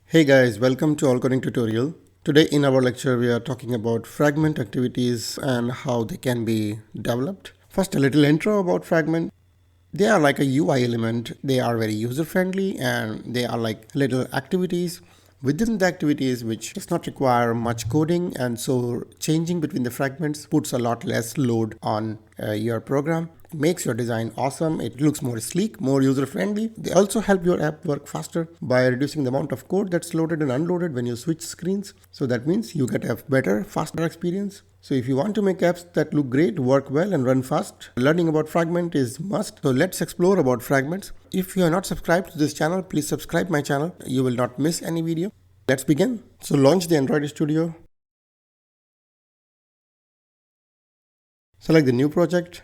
Hey guys, welcome to All Coding Tutorial. Today in our lecture we are talking about fragment activities and how they can be developed. First, a little intro about fragment. They are like a UI element. They are very user friendly and they are like little activities within the activities which does not require much coding, and so changing between the fragments puts a lot less load on your program. It makes your design awesome. It looks more sleek, more user friendly. They also help your app work faster by reducing the amount of code that's loaded and unloaded when you switch screens. So that means you get a better, faster experience. So if you want to make apps that look great, work well and run fast, learning about Fragment is must. So let's explore about Fragments. If you are not subscribed to this channel, please subscribe my channel. You will not miss any video. Let's begin. So launch the Android Studio. Select the new project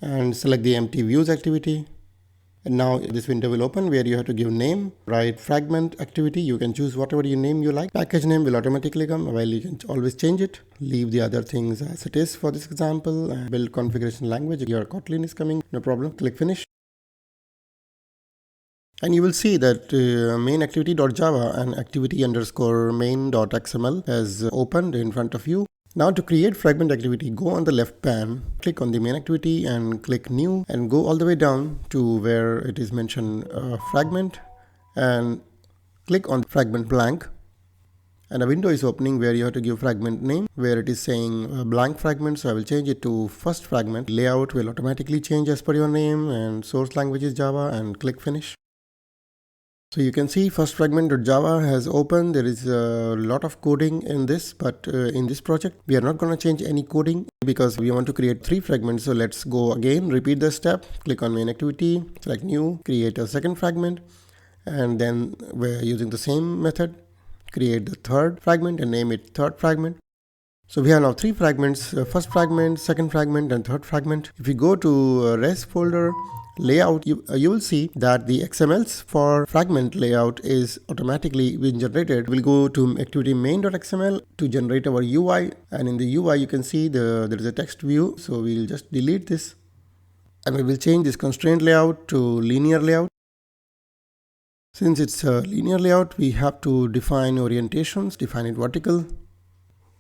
and select the empty views activity. And now this window will open where you have to give name, write fragment activity. You can choose whatever your name you like. Package name will automatically come, while you can always change it. Leave the other things as it is for this example. And build configuration language. Your Kotlin is coming, no problem. Click finish. And you will see that main activity.java and activity underscore main.xml has opened in front of you. Now to create fragment activity, go on the left pane, click on the main activity and click new, and go all the way down to where it is mentioned fragment, and click on fragment blank. And a window is opening where you have to give fragment name, where it is saying blank fragment. So I will change it to first fragment. Layout will automatically change as per your name, and source language is Java, and click finish. So you can see first fragment.java has opened. There is a lot of coding in this, but in this project, we are not going to change any coding because we want to create 3 fragments. So let's go again, repeat the step, click on main activity, select new, create a second fragment. And then we're using the same method, create the third fragment and name it third fragment. So we have now 3 fragments, first fragment, second fragment and third fragment. If you go to res folder, layout, you will see that the XMLs for fragment layout is automatically being generated. We'll go to activity main.xml to generate our UI, and in the UI you can see there is a text view. So we'll just delete this and we will change this constraint layout to linear layout. Since it's a linear layout, we have to define orientations, define it vertical.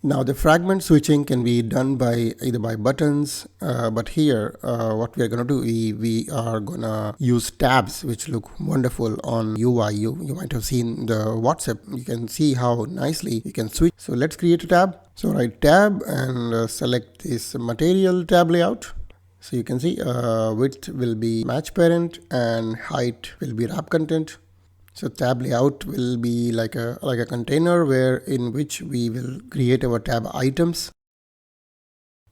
Now the fragment switching can be done by either by buttons, but here what we are going to do, we are going to use tabs which look wonderful on UI. You might have seen the WhatsApp. You can see how nicely you can switch. So let's create a tab. So write tab and select this material tab layout. So you can see width will be match parent and height will be wrap content. So tab layout will be like a container where in which we will create our tab items.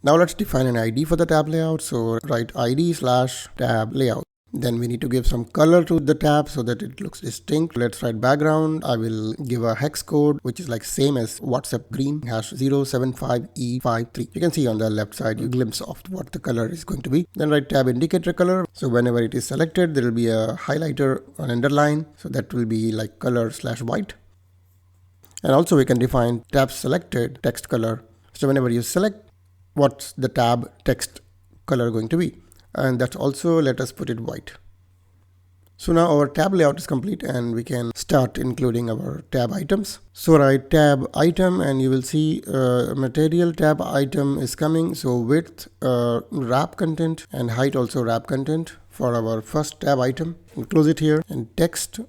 Now let's define an ID for the tab layout. So write ID/tab layout. Then we need to give some color to the tab so that it looks distinct. Let's write background. I will give a hex code which is like same as WhatsApp green #075E53. You can see on the left side a glimpse of what the color is going to be. Then write tab indicator color. So whenever it is selected, there will be a highlighter or underline. So that will be like color/white. And also we can define tab selected text color. So whenever you select, what's the tab text color going to be? And that's also, let us put it white. So now our tab layout is complete and we can start including our tab items. So write tab item and you will see material tab item is coming. So width wrap content and height also wrap content for our first tab item. And close it here, and text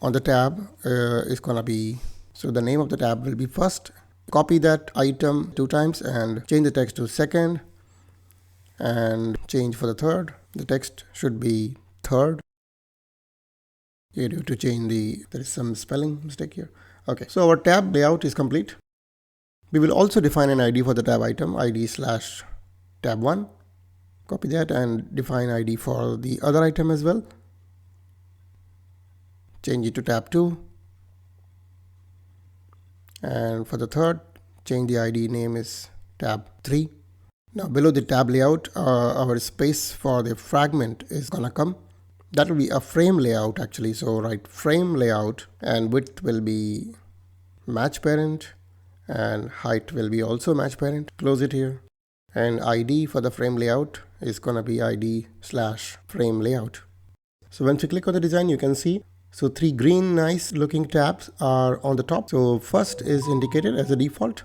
on the tab is gonna be, so the name of the tab will be first. Copy that item 2 times and change the text to second. And change for the third. The text should be third. You have to change there is some spelling mistake here. Okay, so our tab layout is complete. We will also define an ID for the tab item, ID/tab1. Copy that and define ID for the other item as well. Change it to tab2. And for the third, change the ID name is tab3. Now below the tab layout, our space for the fragment is gonna come. That will be a frame layout actually. So write frame layout and width will be match parent and height will be also match parent. Close it here. And ID for the frame layout is gonna be ID/frame layout. So once you click on the design, you can see So 3 green nice looking tabs are on the top. So first is indicated as a default.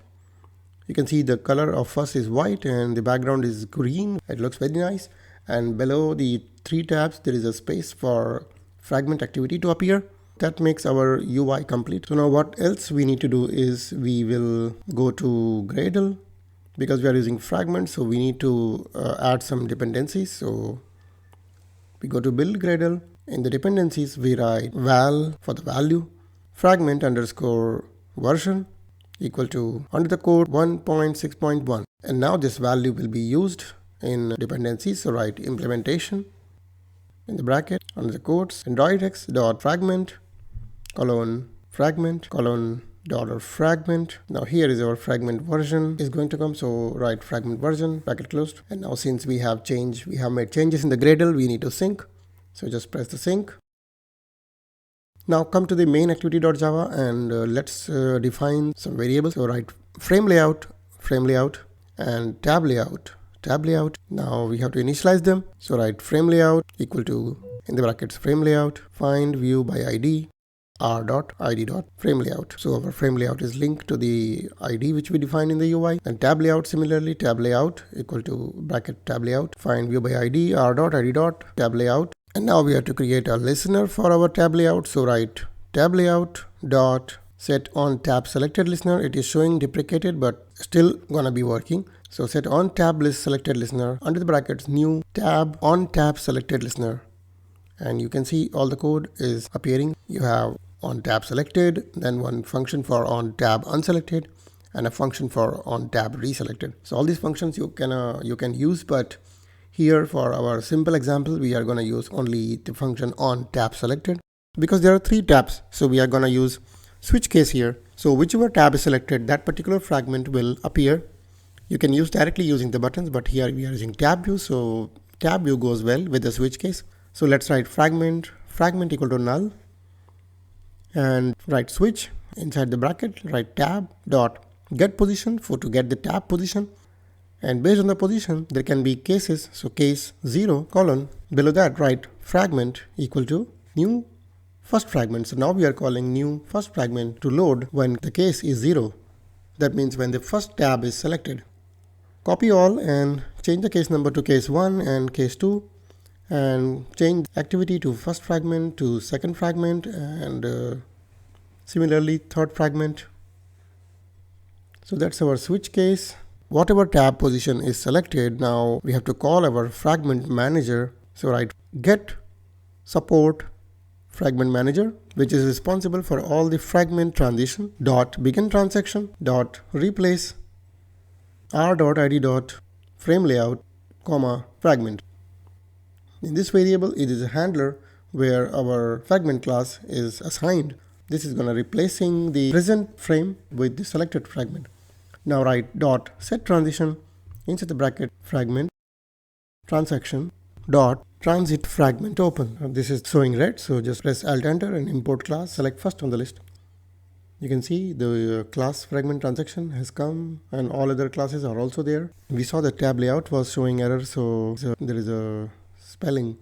You can see the color of first is white and the background is green. It looks very nice. And below the 3 tabs, there is a space for fragment activity to appear. That makes our UI complete. So now what else we need to do is we will go to Gradle because we are using fragments. So we need to add some dependencies. So we go to build Gradle. In the dependencies, we write val for the value, fragment underscore version equal to under the code 1.6.1. And now this value will be used in dependencies. So write implementation in the bracket under the quotes androidx dot fragment colon dollar fragment. Now here is our fragment version is going to come. So write fragment version bracket closed. And now since we have made changes in the Gradle, we need to sync. So just press the sync. Now come to the main activity.java and let's define some variables. So write frame layout and tab layout. Now we have to initialize them. So write frame layout equal to in the brackets frame layout find view by id r.id.frame layout. So our frame layout is linked to the ID which we defined in the UI. And tab layout similarly, tab layout equal to bracket tab layout find view by ID r.id.tab layout. And now we have to create a listener for our tab layout. So write tab layout dot set on tab selected listener. It is showing deprecated but still gonna be working. So set on tab list selected listener under the brackets new tab on tab selected listener. And you can see all the code is appearing. You have on tab selected, then one function for on tab unselected, and a function for on tab reselected. So all these functions you can use, but here for our simple example, we are going to use only the function on tab selected because there are 3 tabs. So we are going to use switch case here. So whichever tab is selected, that particular fragment will appear. You can use directly using the buttons, but here we are using tab view. So tab view goes well with the switch case. So let's write fragment equal to null and write switch inside the bracket, write tab dot get position to get the tab position. And based on the position, there can be cases. So case 0 colon below that write fragment equal to new first fragment. So now we are calling new first fragment to load when the case is 0. That means when the first tab is selected. Copy all and change the case number to case 1 and case 2 and change activity to first fragment to second fragment and similarly third fragment. So that's our switch case. Whatever tab position is selected, now we have to call our fragment manager. So write get support fragment manager, which is responsible for all the fragment transition dot begin transaction dot replace r.id.frame layout comma fragment. In this variable, it is a handler where our fragment class is assigned. This is going to replacing the present frame with the selected fragment. Now write dot set transition inside the bracket fragment transaction dot transit fragment open. This is showing red, so just press alt enter and import class, select first on the list. You can see the class fragment transaction has come and all other classes are also there. We saw the tab layout was showing error, so there is a spelling.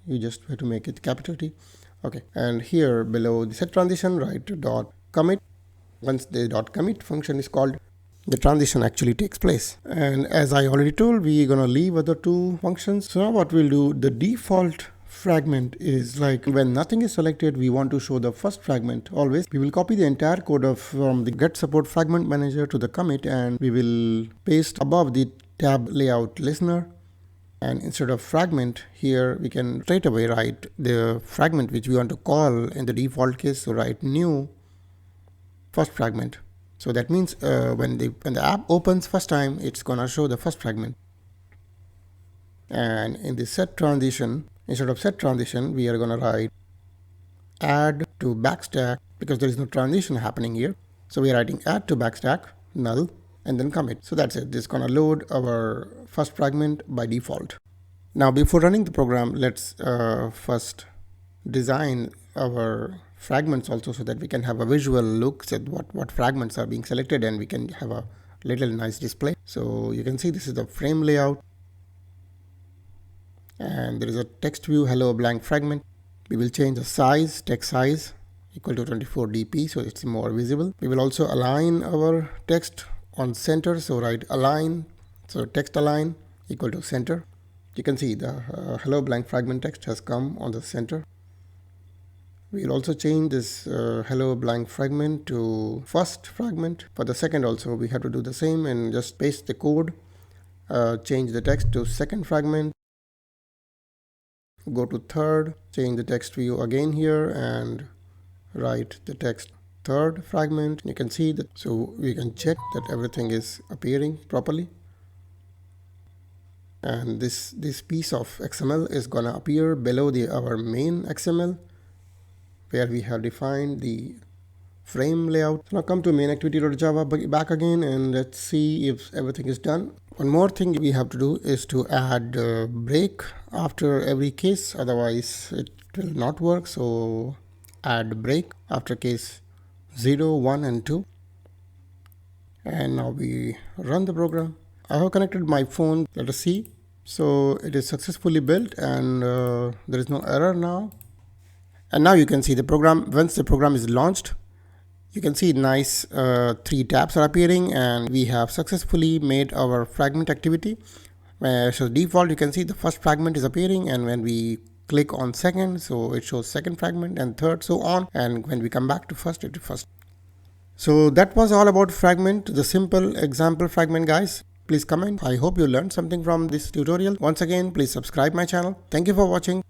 You just have to make it capital T. Okay, and here below the set transition, write dot commit. Once the dot commit function is called, the transition actually takes place. And as I already told, we're gonna leave other 2 functions. So now what we'll do, the default fragment is like when nothing is selected, we want to show the first fragment always. We will copy the entire code from the get support fragment manager to the commit, and we will paste above the tab layout listener. And instead of fragment here, we can straight away write the fragment which we want to call in the default case. So write new first fragment. So that means when the app opens first time, it's gonna show the first fragment. And in the set transition, instead of set transition, we are gonna write add to backstack because there is no transition happening here. So we are writing add to backstack null and then commit. So that's it. This is gonna load our first fragment by default. Now before running the program, let's first design our fragments also so that we can have a visual look at what fragments are being selected and we can have a little nice display. So you can see this is the frame layout and there is a text view hello blank fragment. We will change the size, text size equal to 24 dp, so it's more visible. We will also align our text on center, so write align, so text align equal to center. You can see the hello blank fragment text has come on the center. We'll also change this hello blank fragment to first fragment. For the second also we have to do the same and just paste the code, change the text to second fragment, go to third, change the text view again here and write the text third fragment. You can see that, so we can check that everything is appearing properly. And this piece of XML is gonna appear below our main XML where we have defined the frame layout. So now come to main activity.java back again and let's see if everything is done. One more thing we have to do is to add a break after every case, otherwise it will not work. So add break after case 0, 1 and 2. And now we run the program. I have connected my phone, let us see. So it is successfully built and there is no error now. And now you can see the program. Once the program is launched, you can see nice 3 tabs are appearing and we have successfully made our fragment activity. So default you can see the first fragment is appearing, and when we click on second, so it shows second fragment and third, so on, and when we come back to first, it is first. So that was all about Fragment, the simple example fragment, guys. Please comment. I hope you learned something from this tutorial. Once again, please subscribe my channel. Thank you for watching.